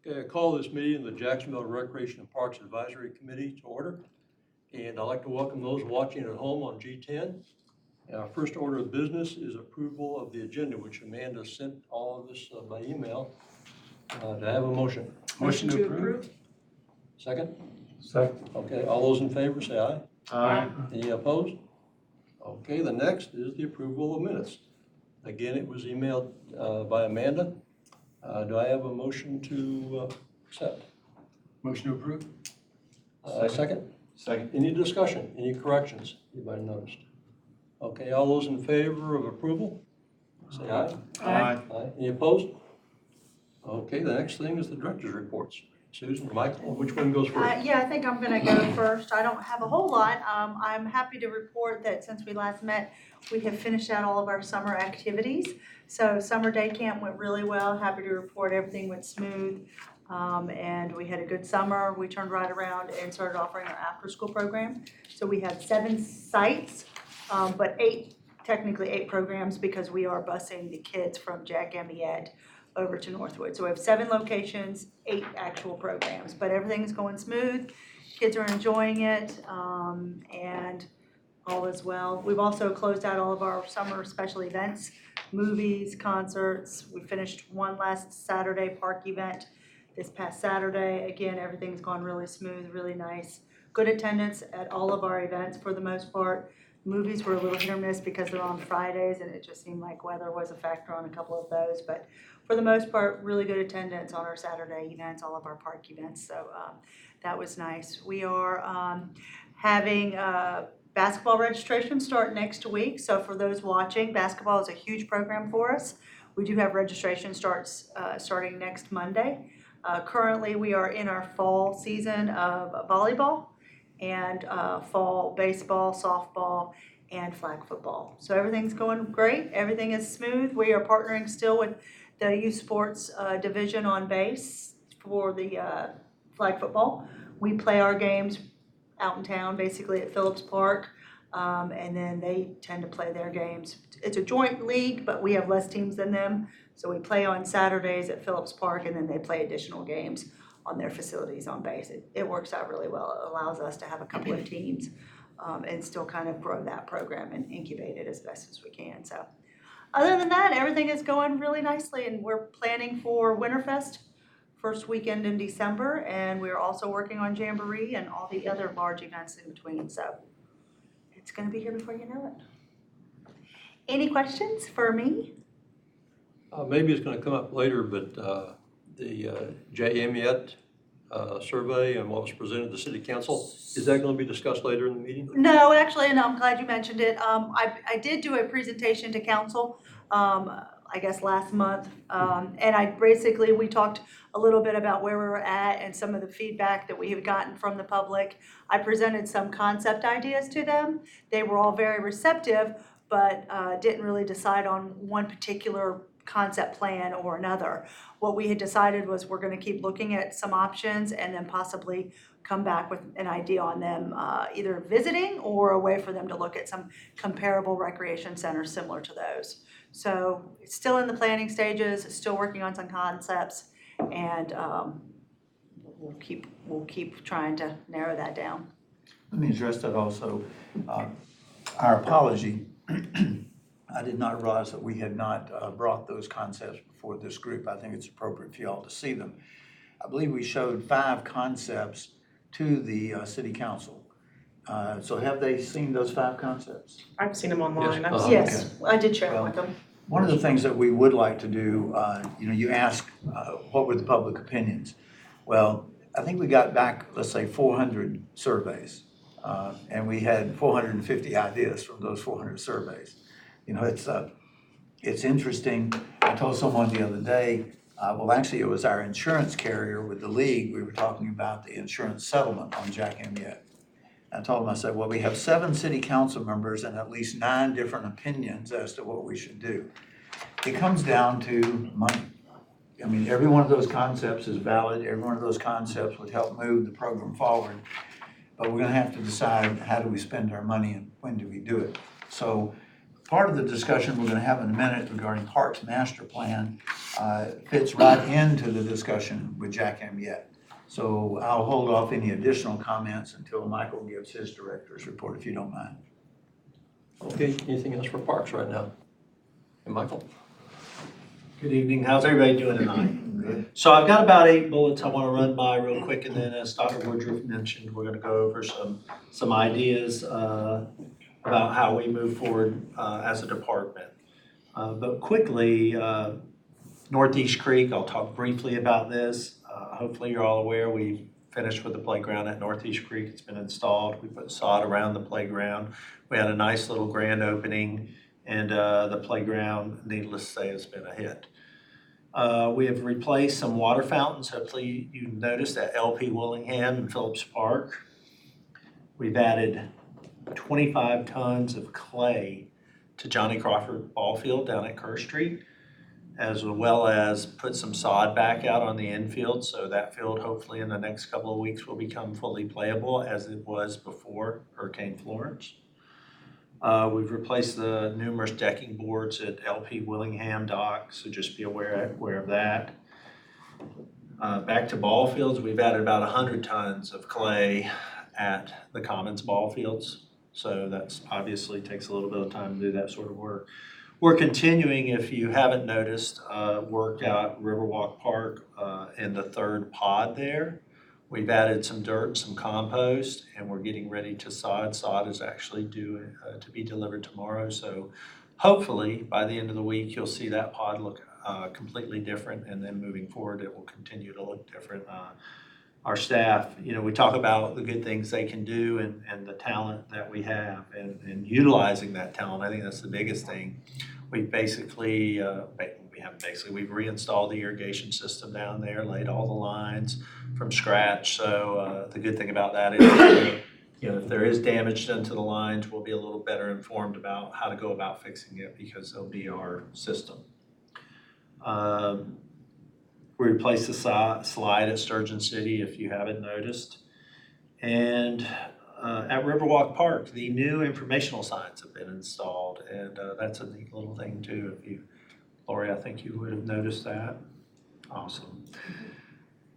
Okay, I call this meeting of the Jacksonville Recreation and Parks Advisory Committee to order. And I'd like to welcome those watching at home on G10. Our first order of business is approval of the agenda, which Amanda sent all of us by email. Do I have a motion? Motion to approve. Second? Second. Okay, all those in favor say aye. Aye. Any opposed? Okay, the next is the approval of minutes. Again, it was emailed by Amanda. Do I have a motion to accept? Motion to approve. Second? Second. Any discussion, any corrections anybody noticed? Okay, all those in favor of approval, say aye. Aye. Aye. Any opposed? Okay, the next thing is the director's reports. Susan or Michael, which one goes first? Yeah, I think I'm gonna go first. I don't have a whole lot. I'm happy to report that since we last met, we have finished out all of our summer activities. So summer day camp went really well. Happy to report everything went smooth. And we had a good summer. We turned right around and started offering our after-school program. So we have 7 sites, but technically 8 programs because we are busing the kids from Jack Amiette over to Northwood. So we have 7 locations, 8 actual programs, but everything's going smooth. Kids are enjoying it, and all is well. We've also closed out all of our summer special events, movies, concerts. We finished one last Saturday park event this past Saturday. Again, everything's gone really smooth, really nice. Good attendance at all of our events for the most part. Movies were a little hit or miss because they're on Fridays, and it just seemed like weather was a factor on a couple of those. But for the most part, really good attendance on our Saturday events, all of our park events. So that was nice. We are having basketball registration start next week. So for those watching, basketball is a huge program for us. We do have registration starting next Monday. Currently, we are in our fall season of volleyball and fall baseball, softball, and flag football. So everything's going great. Everything is smooth. We are partnering still with the youth sports division on base for the flag football. We play our games out in town, basically at Phillips Park, and then they tend to play their games. It's a joint league, but we have less teams than them. So we play on Saturdays at Phillips Park, and then they play additional games on their facilities on base. It works out really well. It allows us to have a couple of teams and still kind of grow that program and incubate it as best as we can. So other than that, everything is going really nicely, and we're planning for Winterfest first weekend in December, and we're also working on Jamboree and all the other large events in between. So it's going to be here before you know it. Any questions for me? Maybe it's going to come up later, but the J. Amiette survey and what was presented to the city council, is that going to be discussed later in the meeting? No, actually, and I'm glad you mentioned it. I did do a presentation to council, I guess last month, and we talked a little bit about where we were at and some of the feedback that we have gotten from the public. I presented some concept ideas to them. They were all very receptive, but didn't really decide on one particular concept plan or another. What we had decided was we're going to keep looking at some options and then possibly come back with an idea on them, either visiting or a way for them to look at some comparable recreation centers similar to those. So it's still in the planning stages, still working on some concepts, and we'll keep trying to narrow that down. Let me address that also. Our apology. I did not realize that we had not brought those concepts before this group. I think it's appropriate for y'all to see them. I believe we showed 5 concepts to the city council. So have they seen those 5 concepts? I've seen them online. Yes. I've seen Yes, I did share it with them. One of the things that we would like to do, you ask what were the public opinions? Well, I think we got back, let's say 400 surveys, and we had 450 ideas from those 400 surveys. It's interesting. I told someone the other day, well, actually, it was our insurance carrier with the league. We were talking about the insurance settlement on Jack Amiette. I told them, I said, well, we have 7 city council members and at least 9 different opinions as to what we should do. It comes down to money. I mean, every one of those concepts is valid. Every one of those concepts would help move the program forward. But we're going to have to decide how do we spend our money and when do we do it. So part of the discussion we're going to have in a minute regarding Parks Master Plan, fits right into the discussion with Jack Amyette. So I'll hold off any additional comments until Michael gives his director's report, if you don't mind. Okay, anything else for parks right now? And Michael? Good evening. How's everybody doing tonight? So I've got about 8 bullets I want to run by real quick, and then as Dr. Woodruff mentioned, we're going to go over some ideas about how we move forward as a department. But quickly, Northeast Creek, I'll talk briefly about this. Hopefully you're all aware we finished with the playground at Northeast Creek. It's been installed. We put sod around the playground. We had a nice little grand opening, and the playground, needless to say, has been a hit. We have replaced some water fountains. Hopefully you noticed at LP Willingham and Phillips Park. We've added 25 tons of clay to Johnny Crawford Ball Field down at Kerr Street, as well as put some sod back out on the infield. So that field hopefully in the next couple of weeks will become fully playable as it was before Hurricane Florence. We've replaced the numerous decking boards at LP Willingham Dock, so just be aware of that. Back to ball fields, we've added about 100 tons of clay at the Commons ball fields. So that's obviously takes a little bit of time to do that sort of work. We're continuing, if you haven't noticed, work out Riverwalk Park in the 3rd pod there. We've added some dirt, some compost, and we're getting ready to sod. Sod is actually due to be delivered tomorrow. So hopefully by the end of the week, you'll see that pod look completely different, and then moving forward, it will continue to look different. Our staff, we talk about the good things they can do and the talent that we have and utilizing that talent. I think that's the biggest thing. We've basically, we've reinstalled the irrigation system down there, laid all the lines from scratch. So the good thing about that is, if there is damage done to the lines, we'll be a little better informed about how to go about fixing it because it'll be our system. We replaced the slide at Sturgeon City, if you haven't noticed. And at Riverwalk Park, the new informational signs have been installed, and that's a neat little thing too. Lori, I think you would have noticed that. Awesome.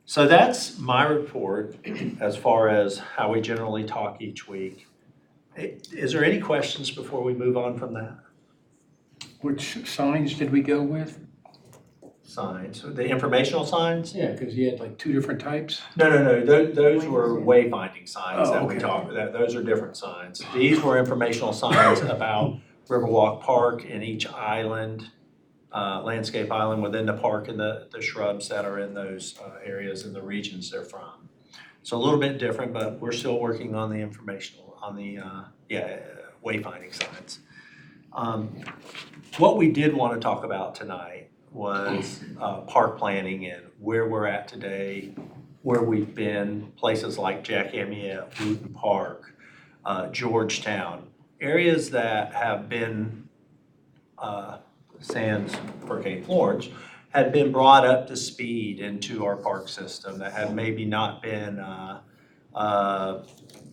So that's my report as far as how we generally talk each week. Is there any questions before we move on from that? Which signs did we go with? Signs, the informational signs? Yeah, because you had like 2 different types. No. Those were wayfinding signs that we okay. talked about. Those are different signs. These were informational signs about Riverwalk Park and each island, landscape island within the park and the shrubs that are in those areas and the regions they're from. So a little bit different, but we're still working on the wayfinding signs. What we did want to talk about tonight was park planning and where we're at today, where we've been, places like Jack Amyette, Wooten Park, Georgetown, areas that have been, sans Hurricane Florence, had been brought up to speed into our park system that had maybe not been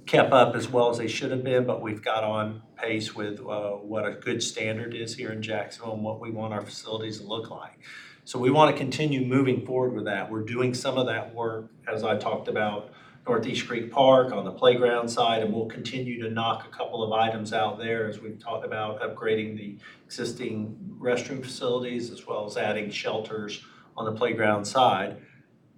kept up as well as they should have been, but we've got on pace with what a good standard is here in Jacksonville and what we want our facilities to look like. So we want to continue moving forward with that. We're doing some of that work, as I talked about, Northeast Creek Park on the playground side, and we'll continue to knock a couple of items out there as we've talked about upgrading the existing restroom facilities as well as adding shelters on the playground side.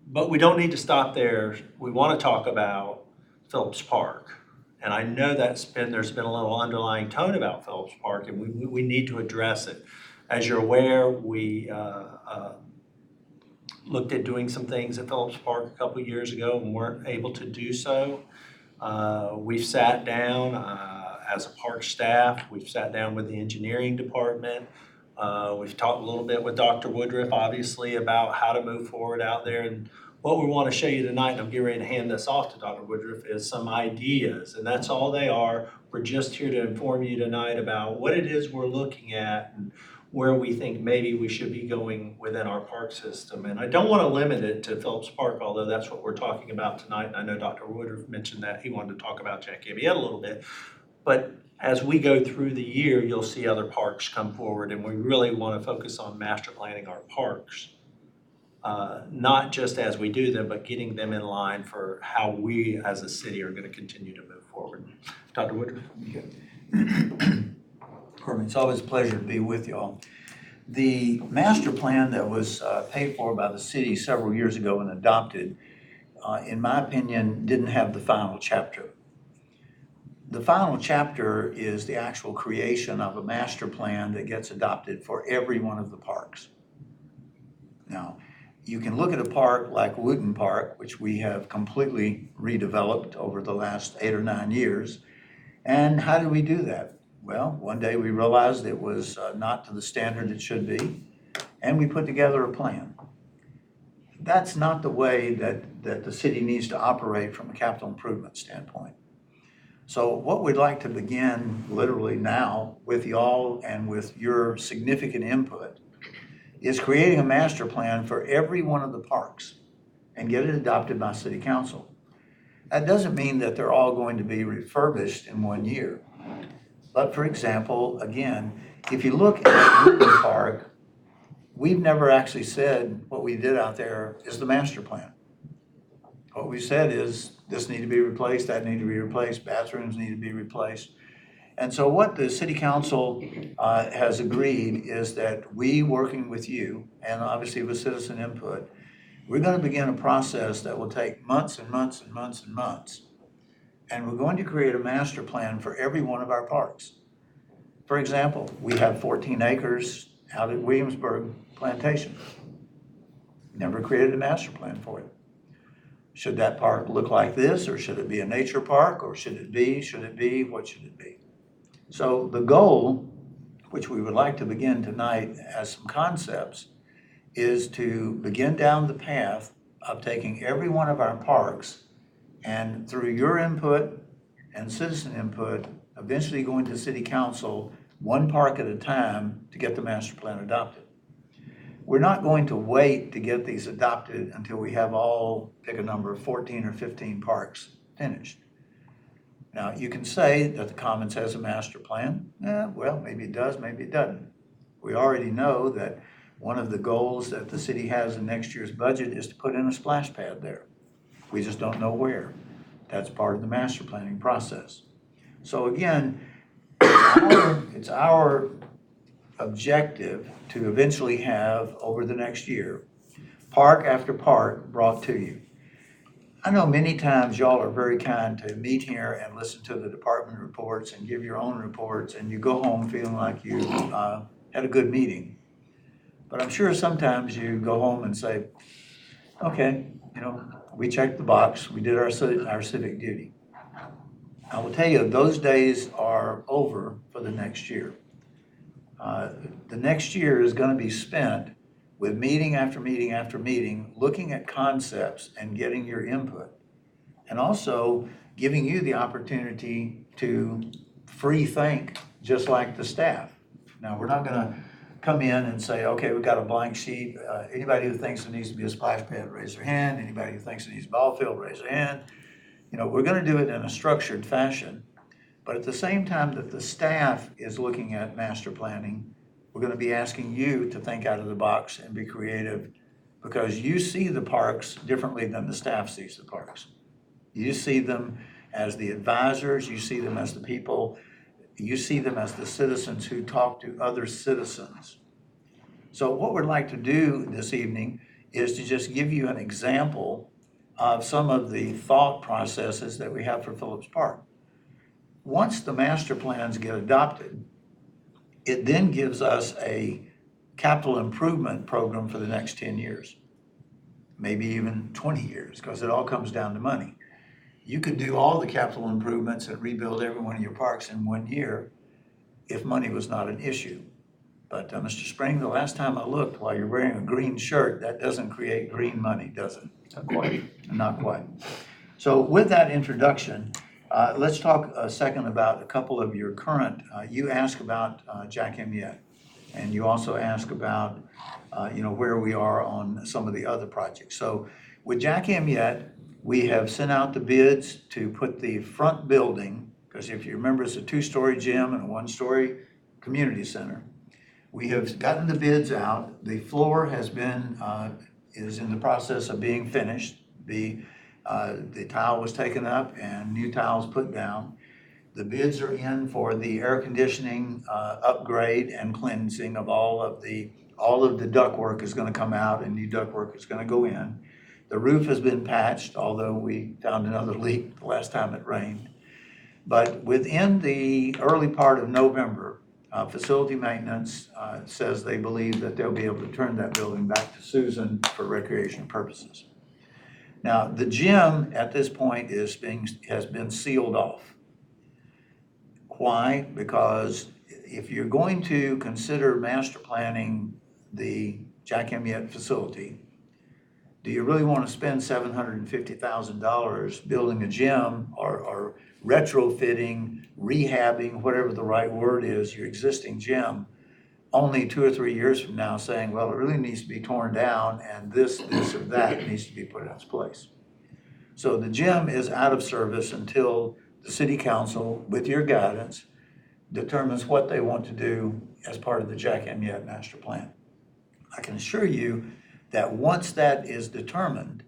But we don't need to stop there. We want to talk about Phillips Park. And I know there's been a little underlying tone about Phillips Park, and we need to address it. As you're aware, we looked at doing some things at Phillips Park a couple years ago and weren't able to do so. We've sat down as a park staff. We've sat down with the engineering department. We've talked a little bit with Dr. Woodruff, obviously, about how to move forward out there. And what we want to show you tonight, and I'm getting ready to hand this off to Dr. Woodruff, is some ideas. And that's all they are. We're just here to inform you tonight about what it is we're looking at and where we think maybe we should be going within our park system. And I don't want to limit it to Phillips Park, although that's what we're talking about tonight. And I know Dr. Woodruff mentioned that he wanted to talk about Jack Amyette a little bit. But as we go through the year, you'll see other parks come forward, and we really want to focus on master planning our parks not just as we do them, but getting them in line for how we as a city are going to continue to move forward. Dr. Woodruff? Pardon me, it's always a pleasure to be with y'all. The master plan that was paid for by the city several years ago and adopted, in my opinion, didn't have the final chapter. The final chapter is the actual creation of a master plan that gets adopted for every one of the parks. Now, you can look at a park like Wooten Park, which we have completely redeveloped over the last 8 or 9 years. And how did we do that? Well, one day we realized it was not to the standard it should be, and we put together a plan. That's not the way that the city needs to operate from a capital improvement standpoint. So what we'd like to begin literally now with y'all and with your significant input is creating a master plan for every one of the parks and get it adopted by city council. That doesn't mean that they're all going to be refurbished in 1 year. But for example, again, if you look at Wooten Park, we've never actually said what we did out there is the master plan. What we said is this need to be replaced, that need to be replaced, bathrooms need to be replaced. And so what the city council has agreed is that we, working with you, and obviously with citizen input, we're going to begin a process that will take months and months and months and months. And we're going to create a master plan for every one of our parks. For example, we have 14 acres out at Williamsburg Plantation. Never created a master plan for it. Should that park look like this, or should it be a nature park, or should it be, what should it be? So the goal, which we would like to begin tonight as some concepts, is to begin down the path of taking every one of our parks and through your input and citizen input, eventually going to city council, one park at a time to get the master plan adopted. We're not going to wait to get these adopted until we have all, pick a number, 14 or 15 parks finished. Now, you can say that the Commons has a master plan. Well, maybe it does, maybe it doesn't. We already know that one of the goals that the city has in next year's budget is to put in a splash pad there. We just don't know where. That's part of the master planning process. So again, it's our objective to eventually have, over the next year, park after park brought to you. I know many times y'all are very kind to meet here and listen to the department reports and give your own reports, and you go home feeling like you had a good meeting. But I'm sure sometimes you go home and say, okay, we checked the box, we did our civic duty. I will tell you, those days are over for the next year. The next year is going to be spent with meeting after meeting after meeting, looking at concepts and getting your input. And also giving you the opportunity to free think, just like the staff. Now, we're not going to come in and say, okay, we've got a blank sheet. Anybody who thinks there needs to be a splash pad, raise their hand. Anybody who thinks there needs a ball field, raise their hand. We're going to do it in a structured fashion. But at the same time that the staff is looking at master planning, we're going to be asking you to think out of the box and be creative, because you see the parks differently than the staff sees the parks. You see them as the advisors, you see them as the people, you see them as the citizens who talk to other citizens. So what we'd like to do this evening is to just give you an example of some of the thought processes that we have for Phillips Park. Once the master plans get adopted, it then gives us a capital improvement program for the next 10 years, maybe even 20 years, because it all comes down to money. You could do all the capital improvements and rebuild every one of your parks in 1 year if money was not an issue. But Mr. Spring, the last time I looked, while you're wearing a green shirt, that doesn't create green money, does it? Not quite. Not quite. So with that introduction, let's talk a second about a couple of your current, you asked about Jack Yet, and you also asked about where we are on some of the other projects. So with Jack Yet, we have sent out the bids to put the front building, because if you remember, it's a 2-story gym and a 1-story community center. We have gotten the bids out. The floor has been is in the process of being finished. The tile was taken up and new tiles put down. The bids are in for the air conditioning upgrade and cleansing of all of the ductwork is gonna come out and new ductwork is gonna go in. The roof has been patched, although we found another leak the last time it rained. But within the early part of November, facility maintenance says they believe that they'll be able to turn that building back to Susan for recreation purposes. Now, the gym at this point has been sealed off. Why? Because if you're going to consider master planning the Jack Amyette facility, do you really want to spend $750,000 building a gym or retrofitting, rehabbing, whatever the right word is, your existing gym, only 2 or 3 years from now saying, well, it really needs to be torn down and this or that needs to be put in its place. So the gym is out of service until the city council, with your guidance, determines what they want to do as part of the Jack Amyette master plan. I can assure you that once that is determined,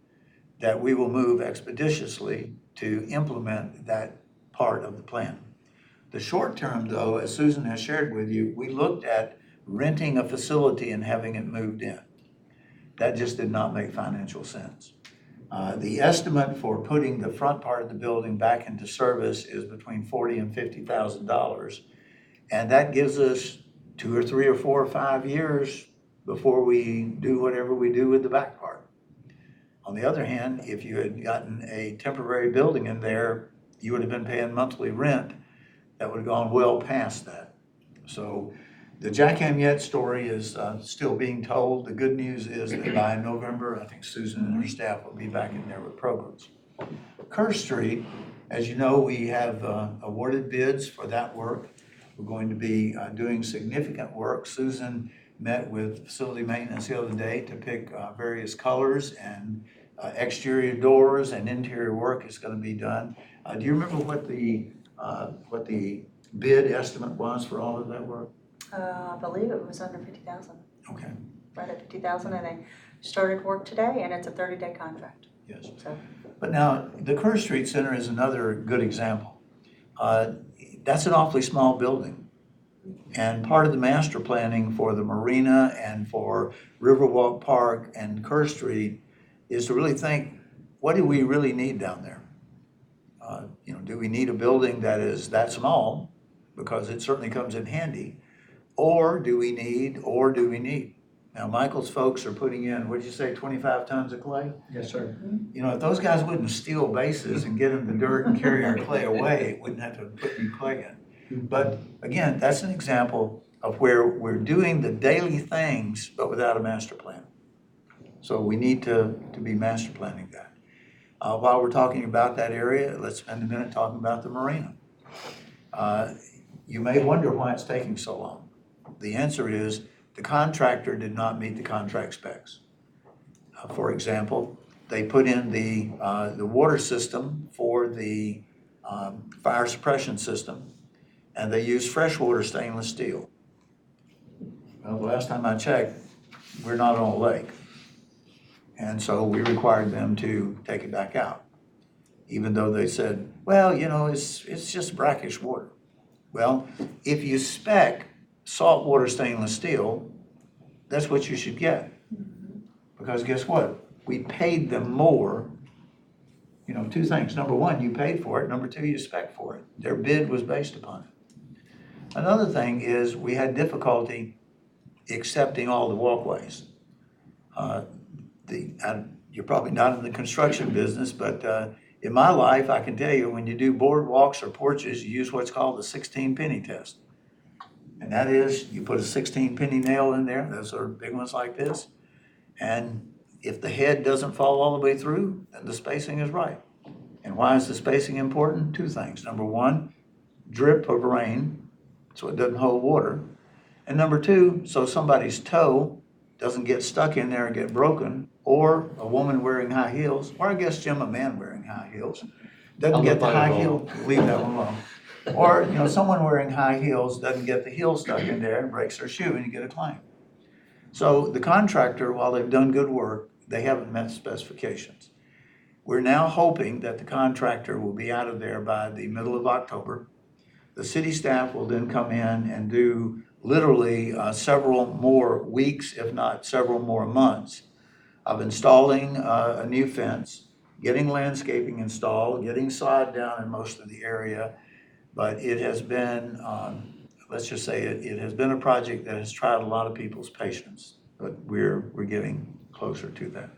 that we will move expeditiously to implement that part of the plan. The short term, though, as Susan has shared with you, we looked at renting a facility and having it moved in. That just did not make financial sense. The estimate for putting the front part of the building back into service is between $40,000 and $50,000. And that gives us 2 or 3 or 4 or 5 years before we do whatever we do with the back part. On the other hand, if you had gotten a temporary building in there, you would have been paying monthly rent. That would have gone well past that. So the Jack Amyette story is still being told. The good news is that by November, I think Susan and her staff will be back in there with programs. Kerr Street, as you know, we have awarded bids for that work. We're going to be doing significant work. Susan met with facility maintenance the other day to pick various colors and exterior doors and interior work is going to be done. Do you remember what the bid estimate was for all of that work? I believe it was under 50,000, Okay, right at 50,000, and they started work today, and it's a 30-day contract, yes. so. But now, the Kerr Street Center is another good example. That's an awfully small building. And part of the master planning for the Marina and for Riverwalk Park and Kerr Street is to really think, what do we really need down there? Do we need a building that is that small? Because it certainly comes in handy. Or do we need? Now, Michael's folks are putting in, what'd you say, 25 tons of clay? Yes, sir. If those guys wouldn't steal bases and get in the dirt and carry our clay away, it wouldn't have to put new clay in. But again, that's an example of where we're doing the daily things, but without a master plan. So we need to be master planning that. While we're talking about that area, let's spend a minute talking about the Marina. You may wonder why it's taking so long. The answer is the contractor did not meet the contract specs. For example, they put in the water system for the fire suppression system, and they used freshwater stainless steel. Well, the last time I checked, we're not on a lake. And so we required them to take it back out, even though they said, well, it's just brackish water. Well, if you spec saltwater stainless steel, that's what you should get. Because guess what? We paid them more. 2 things. Number one, you paid for it. Number two, you spec for it. Their bid was based upon it. Another thing is we had difficulty accepting all the walkways. You're probably not in the construction business, but in my life, I can tell you when you do boardwalks or porches, you use what's called the 16 penny test. And that is, you put a 16 penny nail in there, those are big ones like this. And if the head doesn't fall all the way through, then the spacing is right. And why is the spacing important? 2 things. Number one, drip of rain, so it doesn't hold water. And number 2, so somebody's toe doesn't get stuck in there and get broken, or a woman wearing high heels, or I guess Jim, a man wearing high heels, doesn't get the high heel, leave that one alone. Or, someone wearing high heels doesn't get the heel stuck in there and breaks their shoe and you get a claim. So the contractor, while they've done good work, they haven't met specifications. We're now hoping that the contractor will be out of there by the middle of October. The city staff will then come in and do literally several more weeks, if not several more months, of installing a new fence, getting landscaping installed, getting sod down in most of the area. But it has been, let's just say it has been a project that has tried a lot of people's patience, but we're getting closer to that.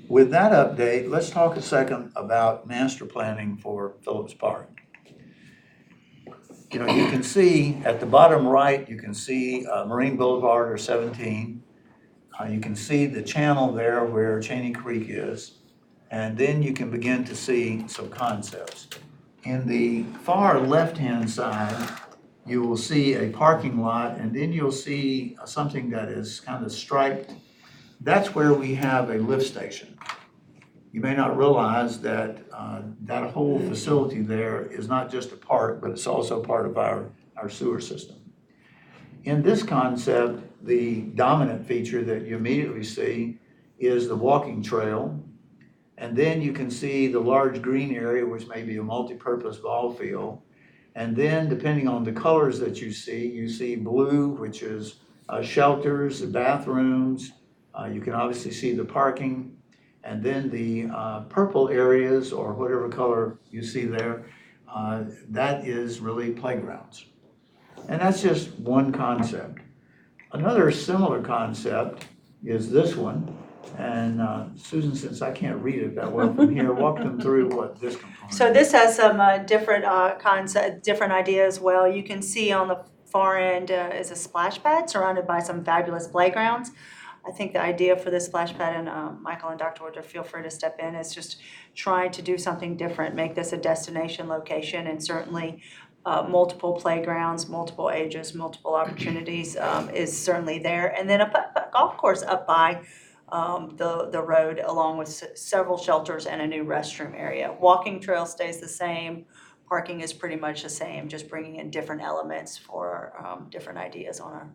With that update, let's talk a second about master planning for Phillips Park. You know, you can see at the bottom right, you can see Marine Boulevard or 17. You can see the channel there where Cheney Creek is. And then you can begin to see some concepts. In the far left-hand side, you will see a parking lot, and then you'll see something that is kind of striped. That's where we have a lift station. You may not realize that that whole facility there is not just a park, but it's also part of our sewer system. In this concept, the dominant feature that you immediately see is the walking trail. And then you can see the large green area, which may be a multi-purpose ball field. And then depending on the colors that you see blue, which is shelters, bathrooms. You can obviously see the parking. And then the purple areas, or whatever color you see there, that is really playgrounds. And that's just one concept. Another similar concept is this one. And Susan, since I can't read it that well from here, walk them through what this component is. So this has some different different ideas as well. You can see on the far end is a splash pad surrounded by some fabulous playgrounds. I think the idea for this splash pad, and Michael and Dr. Woodruff, feel free to step in, is just trying to do something different, make this a destination location, and certainly multiple playgrounds, multiple ages, multiple opportunities is certainly there. And then a putt-putt golf course up by the road, along with several shelters and a new restroom area. Walking trail stays the same. Parking is pretty much the same, just bringing in different elements for different ideas on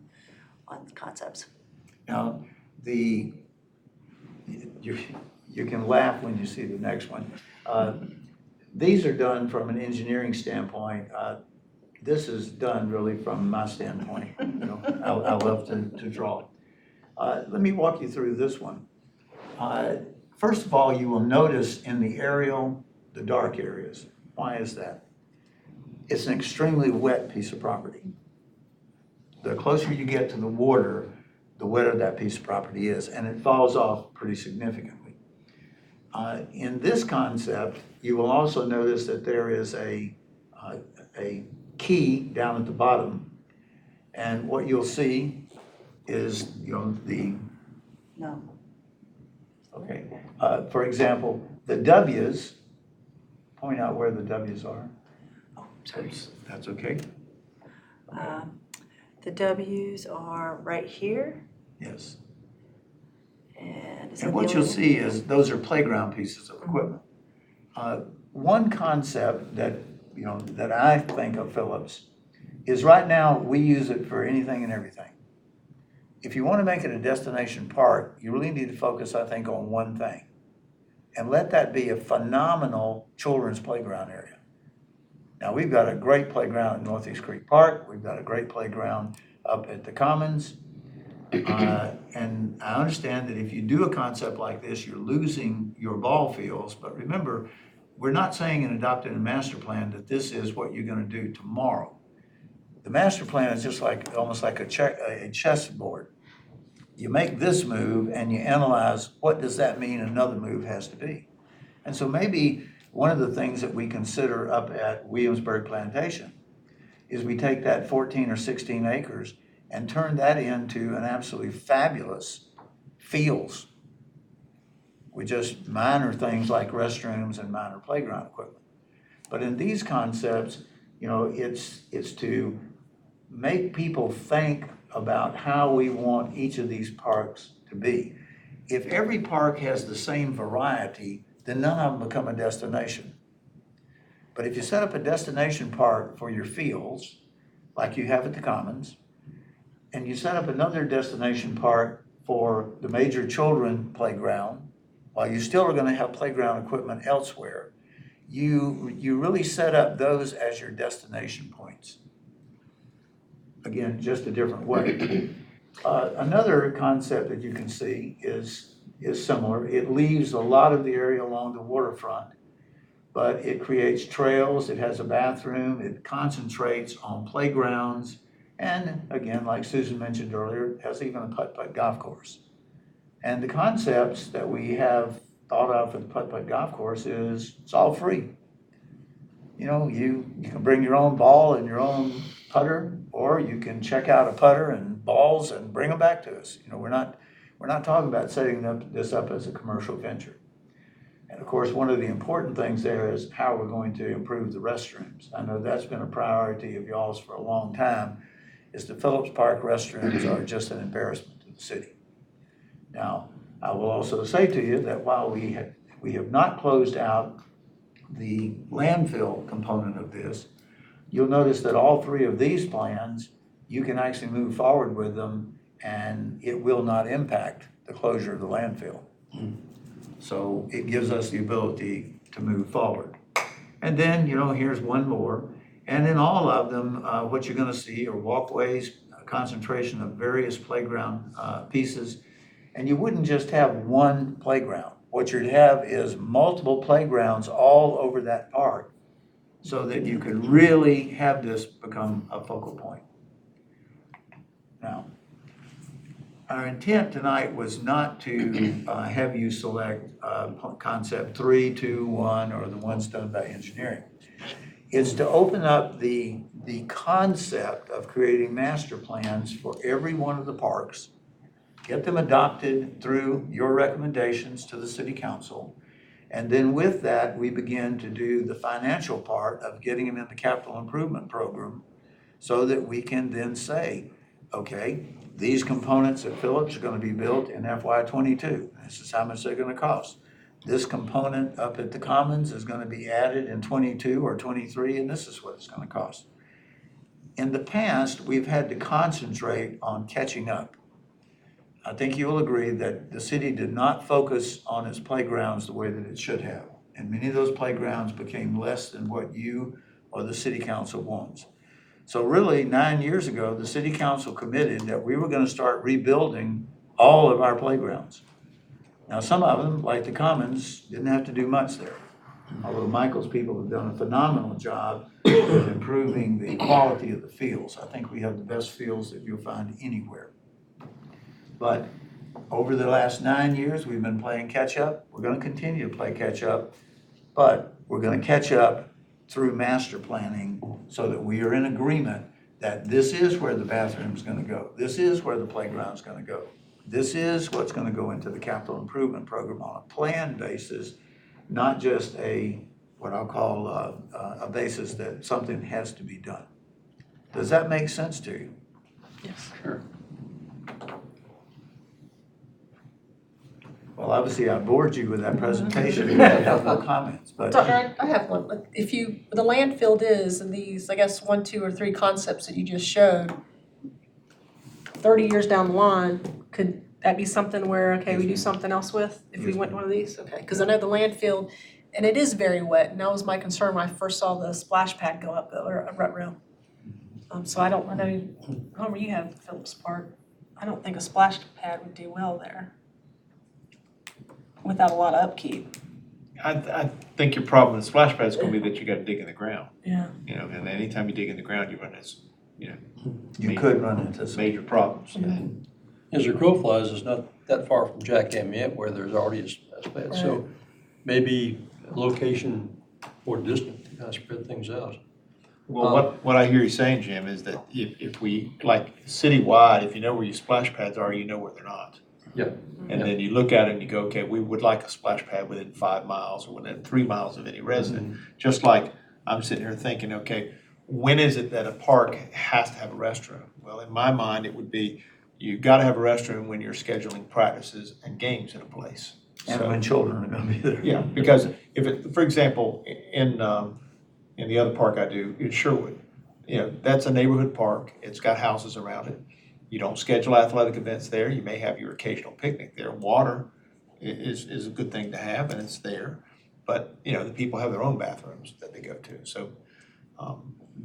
concepts. Now, you can laugh when you see the next one. These are done from an engineering standpoint. This is done really from my standpoint. You know, I love to draw. Let me walk you through this one. First of all, you will notice in the aerial, the dark areas. Why is that? It's an extremely wet piece of property. The closer you get to the water, the wetter that piece of property is, and it falls off pretty significantly. In this concept, you will also notice that there is a key down at the bottom, and what you'll see is, you know, No. okay. For example, the W's, point out where the W's are. Oh, sorry. That's okay. The W's are right here. Yes. And is that And the what you'll only one? see is those are playground pieces of equipment. One concept that, you know, that I think of Phillips is right now we use it for anything and everything. If you want to make it a destination park, you really need to focus, I think, on one thing. And let that be a phenomenal children's playground area. Now, we've got a great playground at Northeast Creek Park. We've got a great playground up at the Commons. And I understand that if you do a concept like this, you're losing your ball fields. But remember, we're not saying in adopting a master plan that this is what you're going to do tomorrow. The master plan is just like, almost like a chessboard. You make this move and you analyze what does that mean another move has to be. And so maybe one of the things that we consider up at Williamsburg Plantation is we take that 14 or 16 acres and turn that into an absolutely fabulous fields with just minor things like restrooms and minor playground equipment. But in these concepts, you know, it's to make people think about how we want each of these parks to be. If every park has the same variety, then none of them become a destination. But if you set up a destination park for your fields, like you have at the Commons, and you set up another destination park for the major children playground, while you still are gonna have playground equipment elsewhere, you really set up those as your destination points. Again, just a different way. Another concept that you can see is similar. It leaves a lot of the area along the waterfront, but it creates trails, it has a bathroom, it concentrates on playgrounds, and again, like Susan mentioned earlier, it has even a putt-putt golf course. And the concepts that we have thought of for the putt-putt golf course is it's all free. You know, you can bring your own ball and your own putter, or you can check out a putter and balls and bring them back to us. You know, we're not talking about setting this up as a commercial venture. And of course, one of the important things there is how we're going to improve the restrooms. I know that's been a priority of y'all's for a long time, is the Phillips Park restrooms are just an embarrassment to the city. Now, I will also say to you that while we have not closed out the landfill component of this, you'll notice that all three of these plans, you can actually move forward with them and it will not impact the closure of the landfill. So it gives us the ability to move forward. And then, you know, here's one more. And in all of them, what you're gonna see are walkways, a concentration of various playground pieces. And you wouldn't just have one playground. What you'd have is multiple playgrounds all over that park so that you could really have this become a focal point. Now, our intent tonight was not to have you select concept 3, 2, 1, or the ones done by engineering. It's to open up the concept of creating master plans for every one of the parks, get them adopted through your recommendations to the city council, and then with that, we begin to do the financial part of getting them in the capital improvement program so that we can then say, okay, these components at Phillips are gonna be built in FY22. This is how much they're gonna cost. This component up at the Commons is gonna be added in 22 or 23, and this is what it's gonna cost. In the past, we've had to concentrate on catching up. I think you'll agree that the city did not focus on its playgrounds the way that it should have. And many of those playgrounds became less than what you or the city council wants. So really, 9 years ago, the city council committed that we were gonna start rebuilding all of our playgrounds. Now, some of them, like the Commons, didn't have to do much there. Although Michael's people have done a phenomenal job of improving the quality of the fields. I think we have the best fields that you'll find anywhere. But over the last 9 years, we've been playing catch up. We're gonna continue to play catch up, but we're gonna catch up through master planning so that we are in agreement that this is where the bathroom's gonna go. This is where the playground's gonna go. This is what's gonna go into the capital improvement program on a planned basis, not just what I'll call a basis that something has to be done. Does that make sense to you? Yes. Sure. Well, obviously I bored you with that presentation. You have no comments, but Doctor, I have one. If the landfill is, and these, I guess, 1, 2, or 3 concepts that you just showed, 30 years down the line, could that be something where, okay, we do something else with, if we went one of these? Okay, because I know the landfill, and it is very wet, and that was my concern when I first saw the splash pad go up, or a rut rail. So I know, Homer, you have Phillips Park. I don't think a splash pad would do well there without a lot of upkeep. I think your problem with splash pad is gonna be that you gotta dig in the ground, Yeah. you know, and anytime you dig in the ground, you run into, you know, you could run into some. major problems. Mm-hmm. As the crow flies, it's not that far from Jack Amyette where there's already a splash pad. So maybe a location more distant to kind of spread things out. Well, what I hear you saying, Jim, is that if we, like citywide, if you know where your splash pads are, you know where they're not. Yeah. And then you look at it and you go, okay, we would like a splash pad within 5 miles or within 3 miles of any resident. Just like I'm sitting here thinking, okay, when is it that a park has to have a restroom? Well, in my mind, it would be, you've gotta have a restroom when you're scheduling practices and games in a place. And So- when children are gonna be there. Yeah, because if it, for example, in the other park I do, in Sherwood, you know, that's a neighborhood park, it's got houses around it. You don't schedule athletic events there, you may have your occasional picnic there. Water is a good thing to have, and it's there. But, you know, the people have their own bathrooms that they go to, so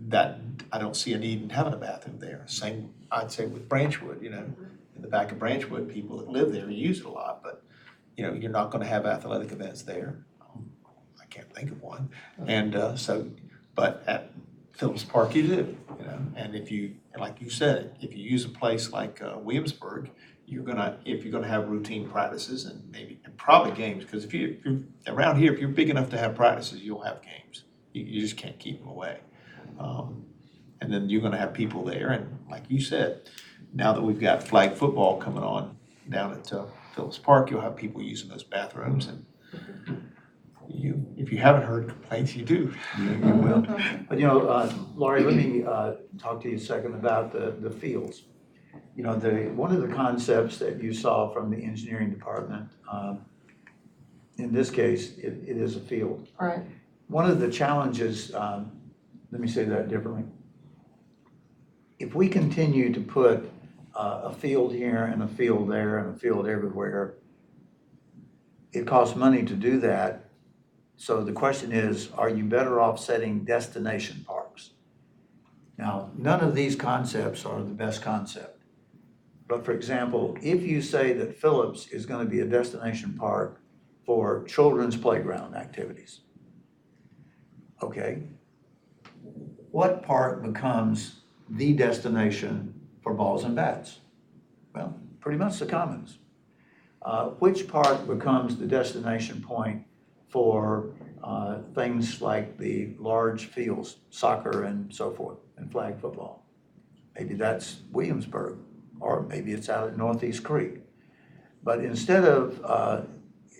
that, I don't see a need in having a bathroom there. Same, I'd say with Branchwood, you know, in the back of Branchwood, people that live there use it a lot, but, you know, you're not gonna have athletic events there. I can't think of one. And but at Phillips Park you do, you know, and if you, like you said, if you use a place like Williamsburg, if you're gonna have routine practices and probably games, because if you're around here, if you're big enough to have practices, you'll have games. You just can't keep them away. And then you're gonna have people there, and like you said, now that we've got flag football coming on down at Phillips Park, you'll have people using those bathrooms, and if you haven't heard complaints, you do. You will. But you know, Laurie, let me talk to you a second about the fields. You know, one of the concepts that you saw from the engineering department, in this case, it is a field. Right. One of the challenges, let me say that differently. If we continue to put a field here and a field there and a field everywhere, it costs money to do that. So the question is, are you better off setting destination parks? Now, none of these concepts are the best concept. But for example, if you say that Phillips is going to be a destination park for children's playground activities, okay, what park becomes the destination for balls and bats? Well, pretty much the Commons. Which park becomes the destination point for things like the large fields, soccer and so forth, and flag football? Maybe that's Williamsburg, or maybe it's out at Northeast Creek. But instead of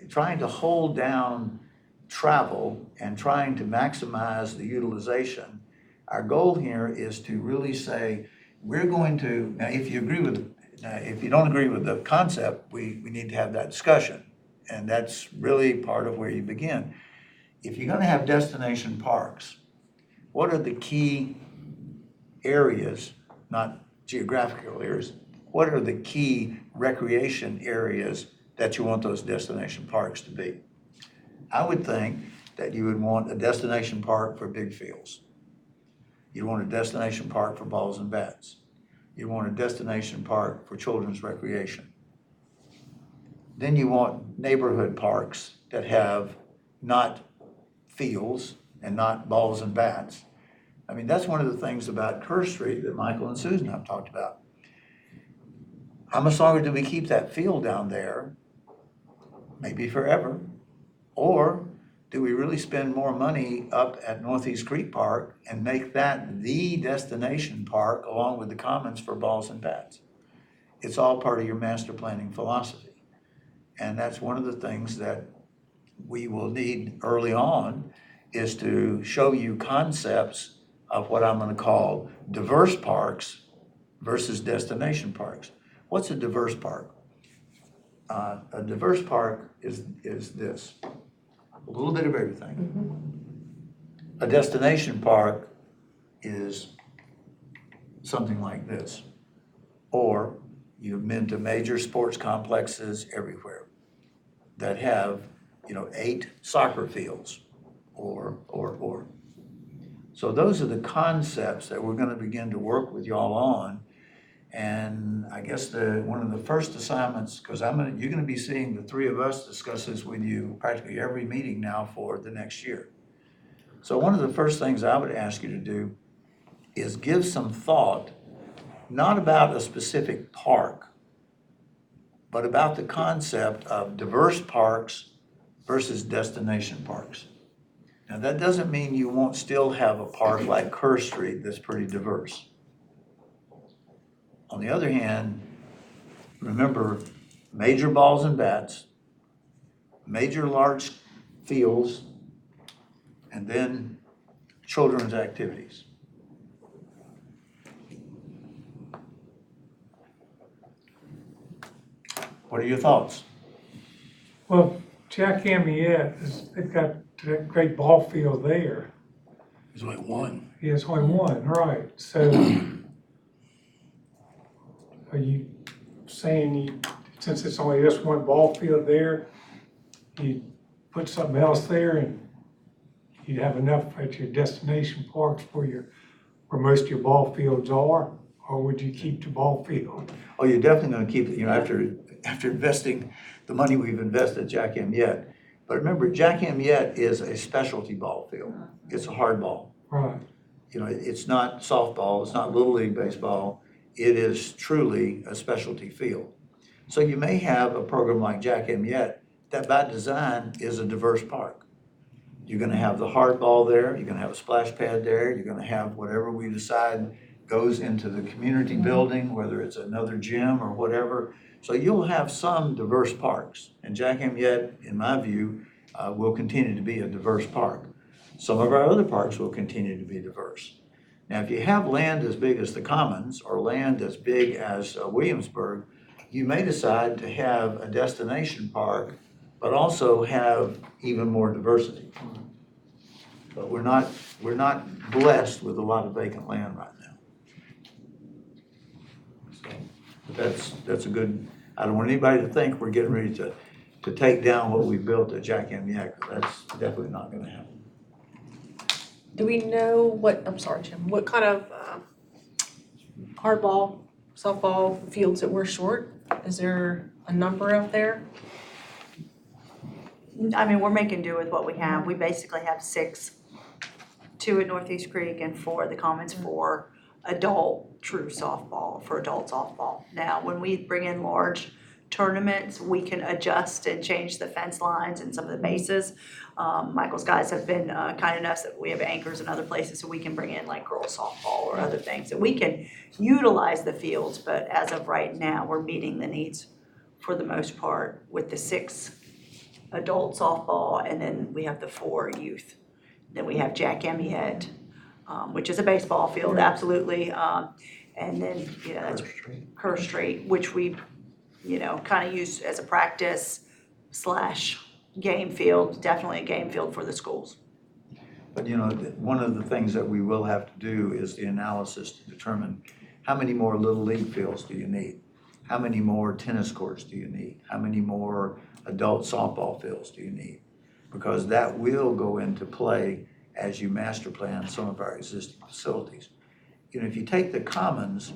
trying to hold down travel and trying to maximize the utilization, our goal here is to really say, we're going to, now if you don't agree with the concept, we need to have that discussion. And that's really part of where you begin. If you're gonna have destination parks, what are the key areas, not geographical areas, what are the key recreation areas that you want those destination parks to be? I would think that you would want a destination park for big fields. You want a destination park for balls and bats. You want a destination park for children's recreation. Then you want neighborhood parks that have not fields and not balls and bats. I mean, that's one of the things about Kerr Street that Michael and Susan have talked about. How much longer do we keep that field down there? Maybe forever. Or do we really spend more money up at Northeast Creek Park and make that the destination park along with the Commons for balls and bats? It's all part of your master planning philosophy. And that's one of the things that we will need early on, is to show you concepts of what I'm going to call diverse parks versus destination parks. What's a diverse park? A diverse park is this. A little bit of everything. A destination park is something like this. Or you've been to major sports complexes everywhere that have, 8 soccer fields or. So those are the concepts that we're going to begin to work with y'all on. And I guess one of the first assignments, because you're going to be seeing the three of us discuss this with you practically every meeting now for the next year. So one of the first things I would ask you to do is give some thought, not about a specific park, but about the concept of diverse parks versus destination parks. Now that doesn't mean you won't still have a park like Kerr Street that's pretty diverse. On the other hand, remember, major balls and bats, major large fields, and then children's activities. What are your thoughts? Well, Jack Amyette, they've got that great ball field there. There's only one. He has only one, right, so Are you saying since it's only this one ball field there, you put something else there and you'd have enough at your destination parks where most of your ball fields are? Or would you keep the ball field? Oh, you're definitely gonna keep it, after investing the money we've invested at Jack Amyette. But remember, Jack Amyette is a specialty ball field. It's a hard ball. Right. It's not softball, it's not Little League baseball. It is truly a specialty field. So you may have a program like Jack Amyette that by design is a diverse park. You're gonna have the hard ball there, you're gonna have a splash pad there, you're gonna have whatever we decide goes into the community building, whether it's another gym or whatever. So you'll have some diverse parks. And Jack Amyette, in my view, will continue to be a diverse park. Some of our other parks will continue to be diverse. Now, if you have land as big as the Commons or land as big as Williamsburg, you may decide to have a destination park, but also have even more diversity. But we're not blessed with a lot of vacant land right now. So that's a good, I don't want anybody to think we're getting ready to take down what we built at Jack Amyette, 'cause that's definitely not gonna happen. Do we know I'm sorry, Jim, what kind of hardball, softball fields that we're short? Is there a number out there? I mean, we're making do with what we have. We basically have 6, 2 at Northeast Creek and 4 at the Commons for adult true softball, for adult softball. Now, when we bring in large tournaments, we can adjust and change the fence lines and some of the bases. Michael's guys have been kind enough that we have anchors in other places, so we can bring in like girls softball or other things. So we can utilize the fields, but as of right now, we're meeting the needs for the most part with the 6 adult softball, and then we have the 4 youth. Then we have Jack Amyette, which is a baseball field, absolutely. And then, that's Kerr Street, which we, kind of use as a practice / game field, definitely a game field for the schools. But one of the things that we will have to do is the analysis to determine how many more Little League fields do you need? How many more tennis courts do you need? How many more adult softball fields do you need? Because that will go into play as you master plan some of our existing facilities. If you take the Commons,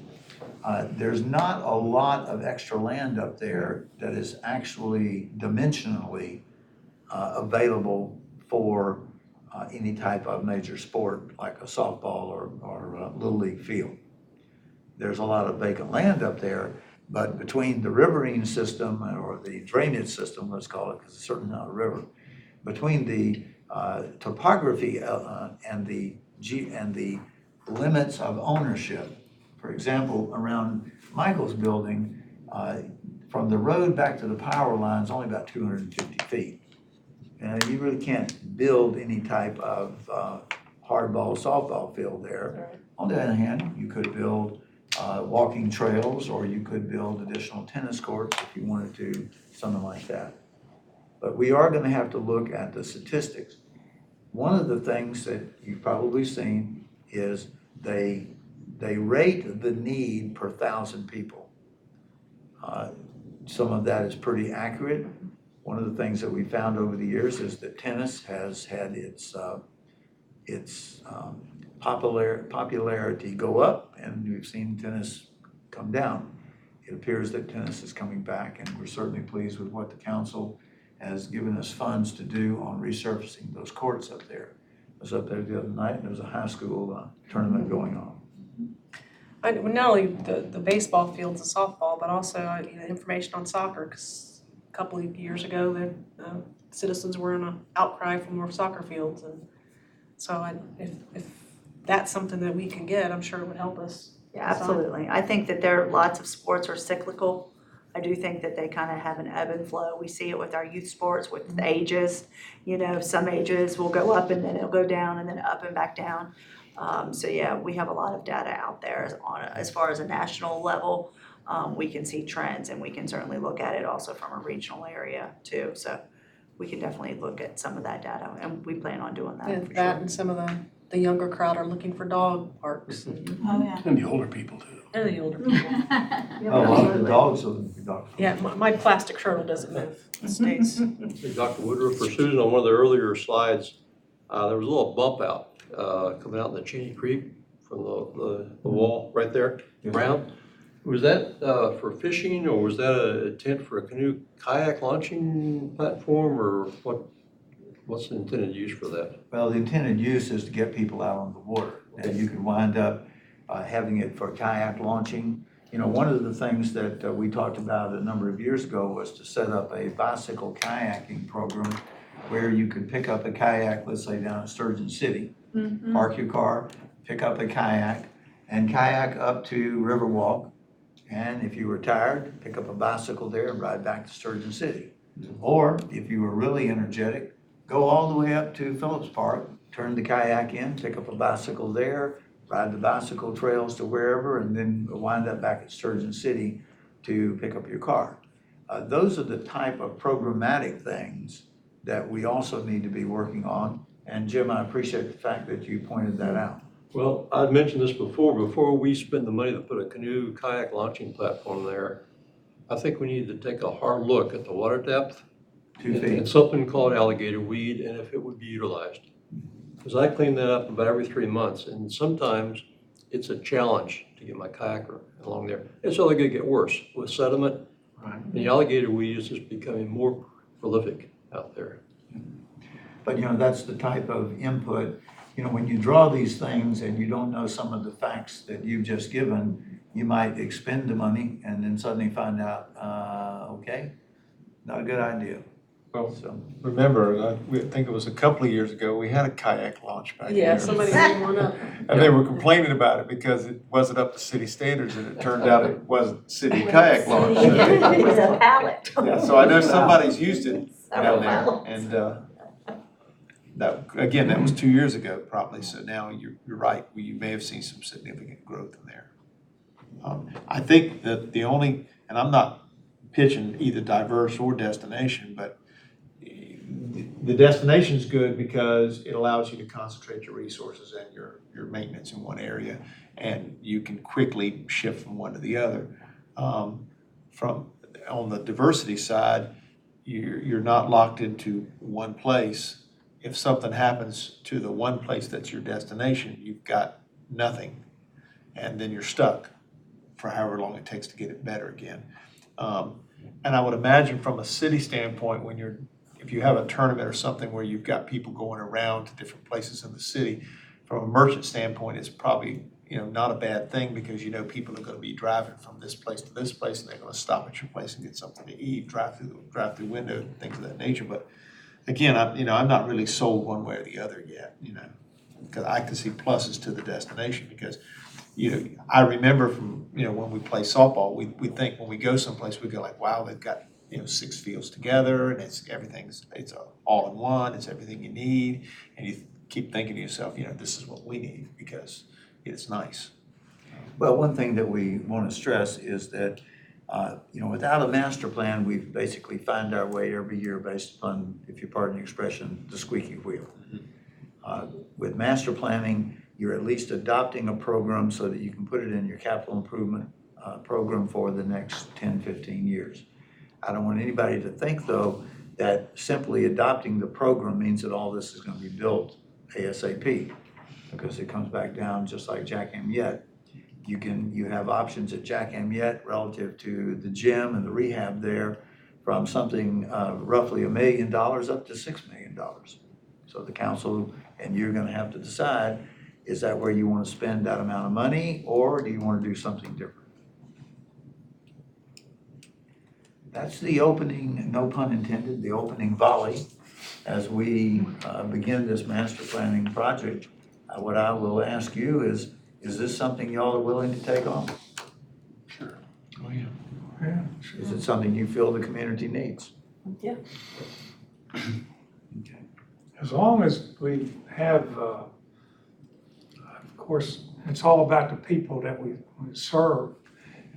there's not a lot of extra land up there that is actually dimensionally available for any type of major sport like a softball or a Little League field. There's a lot of vacant land up there, but between the riverine system or the drainage system, let's call it, because it's certainly not a river, between the topography and the limits of ownership. For example, around Michael's building, from the road back to the power line is only about 250 feet. And you really can't build any type of hardball, softball field there. On the other hand, you could build walking trails, or you could build additional tennis courts if you wanted to, something like that. But we are gonna have to look at the statistics. One of the things that you've probably seen is they rate the need per 1,000 people. Some of that is pretty accurate. One of the things that we found over the years is that tennis has had its popularity go up, and we've seen tennis come down. It appears that tennis is coming back, and we're certainly pleased with what the council has given us funds to do on resurfacing those courts up there. I was up there the other night, and there was a high school tournament going on. Not only the baseball fields and softball, but also information on soccer, because a couple of years ago, the citizens were in an outcry for more soccer fields, and so if that's something that we can get, I'm sure it would help us. Yeah, absolutely. I think that there are lots of sports are cyclical. I do think that they kind of have an ebb and flow. We see it with our youth sports, with the ages. Some ages will go up and then it'll go down and then up and back down. So yeah, we have a lot of data out there as far as a national level. We can see trends, and we can certainly look at it also from a regional area too. So we can definitely look at some of that data, and we plan on doing that for That sure. and some of the younger crowd are looking for dog parks. Oh, yeah. And the older people too. And the older people. Oh, the dogs will be dogs. Yeah, my plastic turtle doesn't move, it stays. Hey, Dr. Woodruff or Susan, on one of the earlier slides, there was a little bump out, coming out in the Cheney Creek from the wall right there, round. Was that, for fishing, or was that a tent for a canoe kayak launching platform, or what's the intended use for that? Well, the intended use is to get people out on the water. And you can wind up having it for kayak launching. You know, one of the things that we talked about a number of years ago was to set up a bicycle kayaking program where you could pick up a kayak, let's say down in Sturgeon City, park your car, pick up a kayak, and kayak up to Riverwalk. And if you were tired, pick up a bicycle there and ride back to Sturgeon City. Or if you were really energetic, go all the way up to Phillips Park, turn the kayak in, pick up a bicycle there, ride the bicycle trails to wherever, and then wind up back at Sturgeon City to pick up your car. Those are the type of programmatic things that we also need to be working on. And Jim, I appreciate the fact that you pointed that out. Well, I've mentioned this before we spend the money to put a canoe kayak launching platform there, I think we need to take a hard look at the water depth. 2 feet. And something called alligator weed, and if it would be utilized. Because I clean that up about every 3 months, and sometimes it's a challenge to get my kayaker along there. It's only gonna get worse with sediment. Right. The alligator weed is just becoming more prolific out there. But, you know, that's the type of input, you know, when you draw these things and you don't know some of the facts that you've just given, you might expend the money and then suddenly find out, okay, not a good idea. Well, So, remember, I think it was a couple of years ago, we had a kayak launch back here. Yeah, somebody made one up. And they were complaining about it because it wasn't up to city standards, and it turned out it wasn't city kayak launch. It was a pallet. Yeah, so I know somebody's used it Several down there, pallets. and, that, again, that was 2 years ago probably, so now you're right, you may have seen some significant growth in there. I think that the only, and I'm not pitching either diverse or destination, but the destination's good because it allows you to concentrate your resources and your maintenance in one area, and you can quickly shift from one to the other. From, on the diversity side, you're not locked into one place. If something happens to the one place that's your destination, you've got nothing, and then you're stuck for however long it takes to get it better again. And I would imagine from a city standpoint, if you have a tournament or something where you've got people going around to different places in the city, from a merchant standpoint, it's probably, not a bad thing, because people are gonna be driving from this place to this place, and they're gonna stop at your place and get something to eat, drive through window, things of that nature. But again, I'm not really sold one way or the other yet, because I can see pluses to the destination, because I remember from, when we play softball, we think when we go someplace, we go like, wow, they've got, 6 fields together, and it's all in one, it's everything you need. And you keep thinking to yourself, this is what we need because it's nice. well, one thing that we want to stress is that, without a master plan, we basically find our way every year based upon, if you pardon the expression, the squeaky wheel. With master planning, you're at least adopting a program so that you can put it in your capital improvement program for the next 10, 15 years. I don't want anybody to think, though, that simply adopting the program means that all this is going to be built ASAP, because it comes back down just like Jack Amyette. You have options at Jack Amyette relative to the gym and the rehab there, from something roughly $1 million up to $6 million. So the council and you're going to have to decide, is that where you want to spend that amount of money, or do you want to do something different? That's the opening, no pun intended, the opening volley as we begin this master planning project. What I will ask you is this something y'all are willing to take on? Sure. Oh, yeah. Yeah, Is it something you feel the community needs? Yeah. Okay. as long as we have, of course, it's all about the people that we serve.